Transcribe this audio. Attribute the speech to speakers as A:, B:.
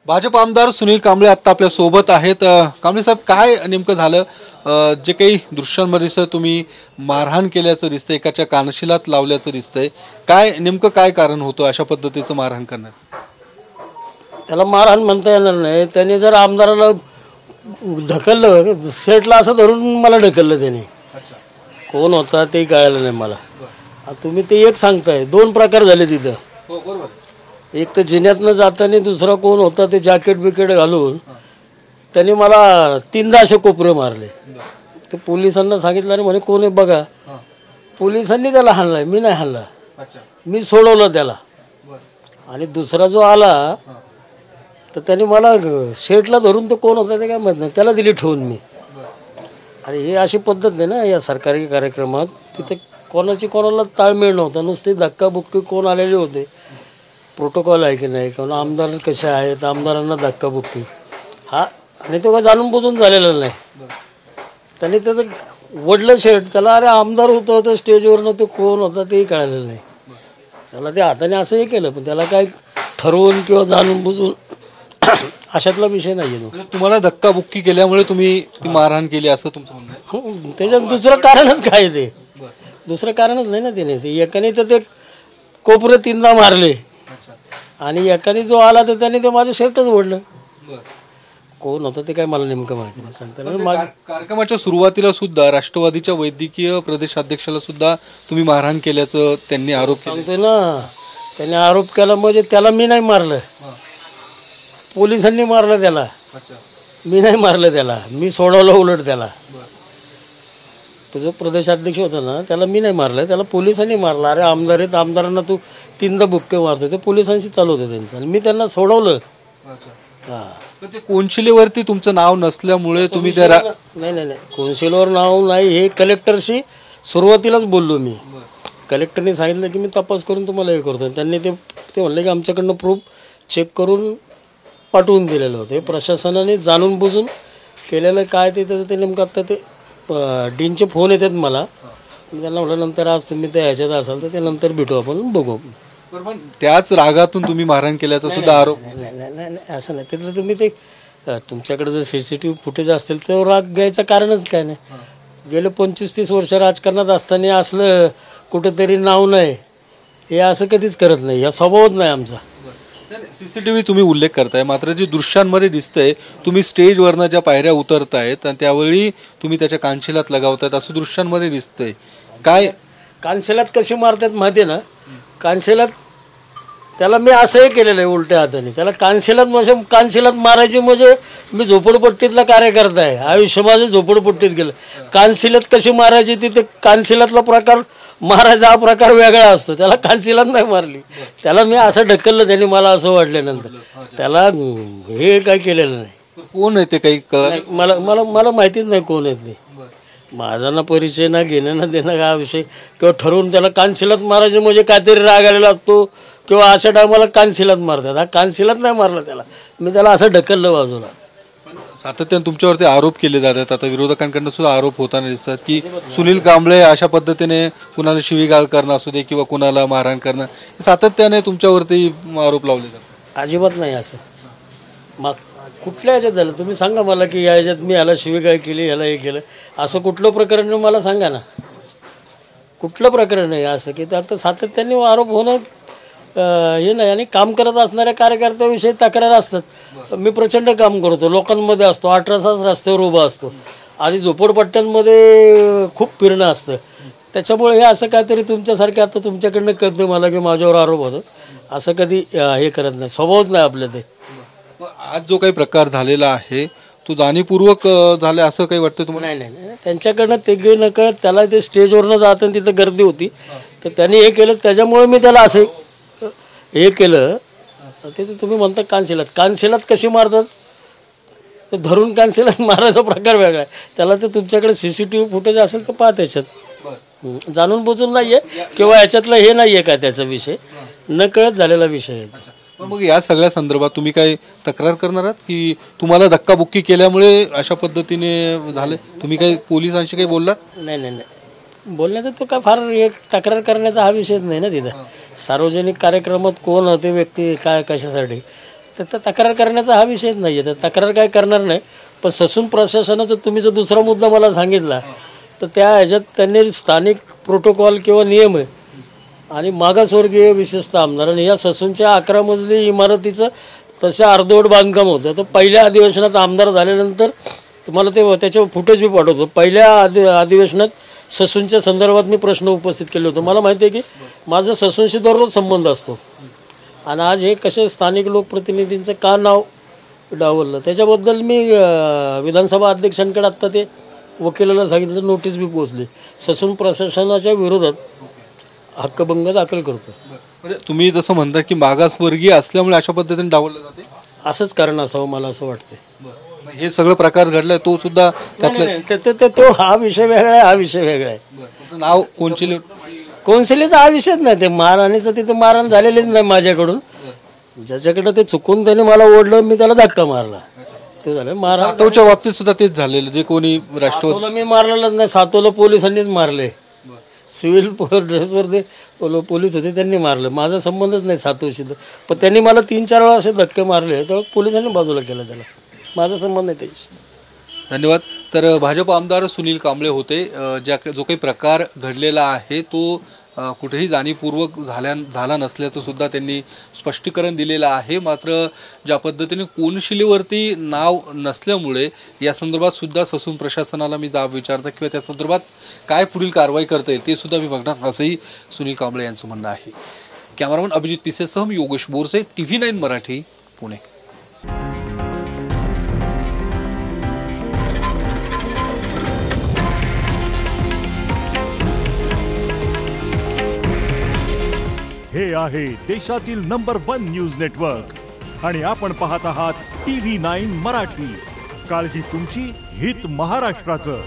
A: भाजप आमदार सुनील कांबळे आता आपल्या सोबत आहेत। कांबळे साहेब, काय नेमकं झालं? जे काही दृश्यांमध्ये दिसतं, तुम्ही मारहाण केल्याचं दिसतंय, एकाच्या कानशिलात लावल्याचं दिसतंय, काय नेमकं काय कारण होतं अशा पद्धतीचं मारहाण करण्याचं?
B: त्याला मारहाण म्हणता येणार नाही। त्याने जर आमदाराला ढकललं, शेटला असं धरून मला ढकललं त्याने। कोण होता ते कळलं नाही मला। तुम्ही ते एक सांगताय, दोन प्रकार झाले तिथं।
A: हो, बरोबर।
B: एक तर जिन्यातनं जाताना दुसरा कोण होता ते जॅकेट बिकेट घालून त्याने मला तीनदा असे कोपरे मारले। ते पोलिसांना सांगितलं, अरे म्हणे कोण आहे बघा। पोलिसांनी त्याला हाणलाय, मी नाही हाणला, मी सोडवलं त्याला। आणि दुसरा जो आला तर त्याने मला शेटला धरून, तो कोण होता ते काय माहित नाही, त्याला दिली ठेवून मी। अरे हे अशी पद्धत नाही ना या सरकारी कार्यक्रमात। तिथे कोणाची कोणाला ताळमेळ नव्हता, नुसते धक्काबुक्की कोण आलेले होते। प्रोटोकॉल आहे की नाही, कोण आमदार कसे आहेत, आमदारांना धक्काबुक्की हा, आणि तो काय जाणून बुजून झालेला नाही। त्याने त्याचं वडलं शेट, त्याला अरे आमदार उतरतो स्टेजवरनं, तो कोण होता तेही कळालेलं नाही त्याला। ते हाताने असंही केलं, पण त्याला काय ठरवून किंवा जाणून बुजून अशातला विषय नाही आहे।
A: तुम्हाला धक्काबुक्की केल्यामुळे तुम्ही ती मारहाण केली असं तुमचं म्हणणं आहे?
B: त्याच्यात दुसरं कारणच काय? ते दुसरं कारणच नाही ना त्याने। ते एकाने तर ते कोपरे तीनदा मारले आणि एकाने जो आला तर त्याने ते माझं शर्टच ओढलं। कोण होतं ते काय मला नेमकं माहिती नाही सांगता।
A: कार्यक्रमाच्या सुरुवातीला सुद्धा राष्ट्रवादीच्या वैद्यकीय प्रदेशाध्यक्षाला सुद्धा तुम्ही मारहाण केल्याचं त्यांनी आरोप केला।
B: सांगतोय ना, त्याने आरोप केला म्हणजे त्याला मी नाही मारलं, पोलिसांनी मारलं त्याला। मी नाही मारलं त्याला, मी सोडवलं उलट त्याला। तो जो प्रदेशाध्यक्ष होता ना त्याला मी नाही मारलं, त्याला पोलिसांनी मारला। अरे आमदार आहेत, आमदारांना तू तीनदा बुक्के मारतो, ते पोलिसांशी चालू होतं त्यांचं, आणि मी त्यांना सोडवलं। हां,
A: ते कोनशिलेवरती तुमचं नाव नसल्यामुळे तुम्ही
B: नाही नाही नाही, कौन्सिलवर नाव नाही, हे कलेक्टरशी सुरुवातीलाच बोललो मी। कलेक्टरने सांगितलं की मी तपास करून तुम्हाला हे करतो। त्यांनी ते म्हणले की आमच्याकडनं प्रूफ चेक करून पाठवून दिलेलं होतं। हे प्रशासनाने जाणून बुजून केलेलं काय ते त्याचं ते नेमकं आत्ता ते डीनचे फोन येतात मला, मी त्यांना म्हटलं नंतर आज तुम्ही ते ह्याच्यात असाल तर ते नंतर भेटू, आपण बघू।
A: पण त्याच रागातून तुम्ही मारहाण केल्याचा सुद्धा आरोप?
B: नाही असं नाही, तिथलं तुम्ही ते तुमच्याकडे जर CCTV फुटेज असतील तर राग घ्यायचं कारणच काय नाही। गेले 25-30 वर्ष राजकारणात असताना असलं कुठेतरी नाव नाही, हे असं कधीच करत नाही, हा स्वभावच नाही आमचा।
A: CCTV तुम्ही उल्लेख करताय, मात्र जे दृश्यांमध्ये दिसतंय, तुम्ही स्टेजवरनं ज्या पायऱ्या उतरतायत आणि त्यावेळी तुम्ही त्याच्या कानशिलात लगावतायत असं दृश्यांमध्ये दिसतंय। काय
B: कानशिलात कशी मारतात माहिती आहे ना? कानशिलात त्याला मी असंही केलेलं आहे उलट्या हाताने। त्याला कानशिलात मारायची म्हणजे मी झोपडपट्टीतला कार्यकर्ता आहे, आयुष्य माझं झोपडपट्टीत गेलं। कानशिलात कशी मारायची, तिथे कानशिलातला प्रकार मारायचा हा प्रकार वेगळा असतो, त्याला कानशिलात नाही मारली, त्याला मी असं ढकललं त्याने, मला असं वाटल्यानंतर त्याला हे काय केलेलं नाही।
A: कोण आहे ते काही
B: मला मला मला माहितीच नाही कोण आहेत ते, माझा ना परिचय ना घेणं ना देणं हा विषय। किंवा ठरवून त्याला कानशिलात मारायचं म्हणजे काहीतरी राग आलेला असतो, किंवा अशा टायमाला कानशिलात मारतात। हा कानशिलात नाही मारला त्याला, मी त्याला असं ढकललं बाजूला।
A: सातत्याने तुमच्यावरती आरोप केले जातात, आता विरोधकांकडून सुद्धा आरोप होताना दिसतात की सुनील कांबळे अशा पद्धतीने कुणाला शिवीगाळ करणं असू दे किंवा कुणाला मारहाण करणं, सातत्याने तुमच्यावरती आरोप लावले जातात।
B: अजिबात नाही असं। मग कुठल्या ह्याच्यात झालं तुम्ही सांगा मला, की या ह्याच्यात मी ह्याला शिवीगाळ केली, ह्याला हे केलं, असं कुठलं प्रकरण मला सांगा ना, कुठलं प्रकरण आहे असं की त्यात सातत्याने आरोप होणं हे नाही। आणि काम करत असणाऱ्या कार्यकर्त्याविषयी तक्रार असतात। मी प्रचंड काम करतो, लोकांमध्ये असतो, 18 तास रस्त्यावर उभा असतो, आणि झोपडपट्ट्यांमध्ये खूप फिरणं असतं, त्याच्यामुळे हे असं काहीतरी तुमच्यासारखे आता तुमच्याकडनं कळतं मला की माझ्यावर आरोप होतो, असं कधी हे करत नाही, स्वभावच नाही आपलं ते।
A: आज जो काही प्रकार झालेला आहे तो जाणीवपूर्वक झाला असं काही वाटतं तुम्हाला?
B: नाही नाही, त्यांच्याकडनं ते नकळत त्याला ते स्टेजवरनं जाताना तिथं गर्दी होती तर त्यांनी हे केलं, त्याच्यामुळे मी त्याला असं हे केलं। ते तुम्ही म्हणता कानशिलात कशी मारतात, तर धरून कानशिलात मारायचा प्रकार वेगळा आहे, त्याला तर तुमच्याकडे CCTV फुटेज असेल तर पहा, त्याच्यात जाणून बुजून नाही आहे किंवा याच्यातलं हे नाही आहे का त्याचा विषय, नकळत झालेला विषय आहे।
A: पण मग या सगळ्या संदर्भात तुम्ही काय तक्रार करणार आहात की तुम्हाला धक्काबुक्की केल्यामुळे अशा पद्धतीने झाले, तुम्ही काही पोलिसांशी काही बोललात?
B: नाही नाही नाही, बोलण्याचा तो काय फार एक तक्रार करण्याचा हा विषयच नाही ना तिथं। सार्वजनिक कार्यक्रमात कोण होते व्यक्ती काय कशासाठी, तर तक्रार करण्याचा हा विषयच नाही आहे. तर तक्रार काय करणार नाही. पण ससून प्रशासनाचा तुम्ही जो दुसरा मुद्दा मला सांगितला तर त्या ह्याच्यात त्यांनी स्थानिक प्रोटोकॉल किंवा नियम आहे आणि मागासवर्गीय विशेषतः आमदार आणि या ससूनच्या 11 मजली इमारतीचं तशा अर्धवट बांधकाम होतं. तर पहिल्या अधिवेशनात आमदार झाल्यानंतर तुम्हाला ते त्याच्यावर फुटेज बी पाठवतो. पहिल्या अधिवेशनात ससूनच्या संदर्भात मी प्रश्न उपस्थित केले होते. मला माहिती आहे की माझं ससूनशी दररोज संबंध असतो आणि आज हे कसे स्थानिक लोकप्रतिनिधींचं का नाव डावललं त्याच्याबद्दल मी विधानसभा अध्यक्षांकडे आत्ता ते वकिलाला सांगितलं, नोटीस बी पोचली. ससून प्रशासनाच्या विरोधात हक्कभंग दाखल करतो.
A: तुम्ही जसं म्हणता की मागासवर्गीय असल्यामुळे अशा पद्धतीने डावललं जाते,
B: असंच कारण असावं मला असं वाटतं.
A: हे सगळं प्रकार घडलाय तो सुद्धा त्यातलं
B: तो हा विषय वेगळा आहे, हा विषय वेगळा आहे.
A: नाव कोणची
B: कौन्सिलीचा हा विषयच नाही. ते मारहाणीचं तिथं मारहाण झालेलीच नाही माझ्याकडून. ज्याच्याकडे ते चुकून त्याने मला ओढलं मी त्याला धक्का मारला ते झालं. मारहाण
A: सातवच्या बाबतीत सुद्धा तेच झालेलं. जे कोणी राष्ट्रवादी
B: मी मारलेलंच नाही. सातवला पोलिसांनीच मारले. सिव्हिल ड्रेसवर ते पोलीस होते त्यांनी मारलं. माझा संबंधच नाही सातवशी. पण त्यांनी मला 3-4 वेळा असे धक्के मारले तर पोलिसांनी बाजूला केलं. त्याला माझा संबंध नाही त्याची.
A: धन्यवाद. तर भाजप आमदार सुनील कांबळे होते. जो काही प्रकार घडलेला आहे तो कुठेही जाणीवपूर्वक झाला नसल्याचं सुद्धा त्यांनी स्पष्टीकरण दिलेलं आहे. मात्र ज्या पद्धतीने कोनशिलेवरती नाव नसल्यामुळे या संदर्भात सुद्धा ससून प्रशासनाला मी जाब विचारतो किंवा त्या संदर्भात काय पुढील कारवाई करता येईल ते सुद्धा मी बघणार असंही सुनील कांबळे यांचं म्हणणं आहे. कॅमेरामन अभिजित पिसेसह मी योगेश बोरसे, TV9 मराठी, पुणे.
C: हे आहे देशातील नंबर 1 न्यूज नेटवर्क आणि आपण पाहत आहात TV9 मराठी. काळजी तुमची, हित महाराष्ट्राचं.